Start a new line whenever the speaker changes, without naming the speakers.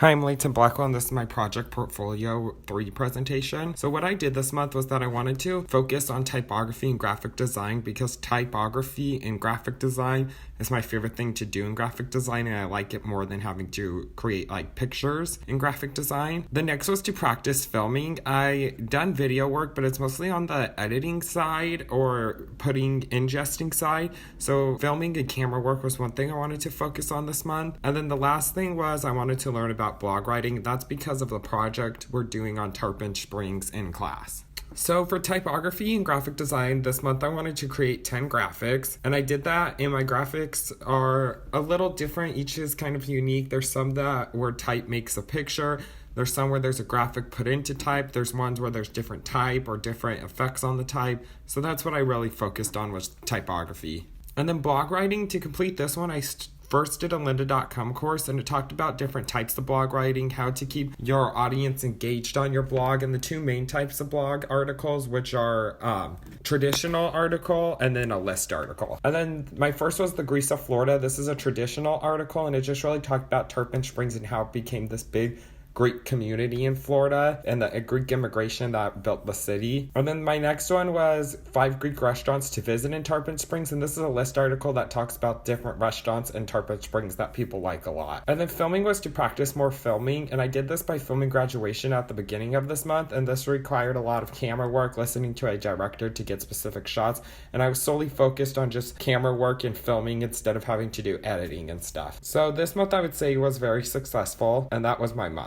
Hi, I'm Leighton Blackwell, and this is my Project Portfolio 3 presentation. So what I did this month was that I wanted to focus on typography and graphic design because typography and graphic design is my favorite thing to do in graphic design, and I like it more than having to create like pictures in graphic design. The next was to practice filming. I done video work, but it's mostly on the editing side or ingesting side. So filming and camera work was one thing I wanted to focus on this month. And then the last thing was I wanted to learn about blog writing. That's because of the project we're doing on Tarpon Springs in class. So for typography and graphic design this month, I wanted to create 10 graphics, and I did that, and my graphics are a little different. Each is kind of unique. There's some where type makes a picture. There's some where there's a graphic put into type. There's ones where there's different type or different effects on the type. So that's what I really focused on, was typography. And then blog writing, to complete this one, I first did a lynda.com course, and it talked about different types of blog writing, how to keep your audience engaged on your blog, and the two main types of blog articles, which are traditional article and then a list article. And then my first was the Grease of Florida. This is a traditional article, and it just really talked about Tarpon Springs and how it became this big Greek community in Florida and the Greek immigration that built the city. And then my next one was 5 Greek restaurants to visit in Tarpon Springs, and this is a list article that talks about different restaurants in Tarpon Springs that people like a lot. And then filming was to practice more filming, and I did this by filming graduation at the beginning of this month, and this required a lot of camera work, listening to a director to get specific shots, and I was solely focused on just camera work and filming instead of having to do editing and stuff. So this month I would say was very successful, and that was my month.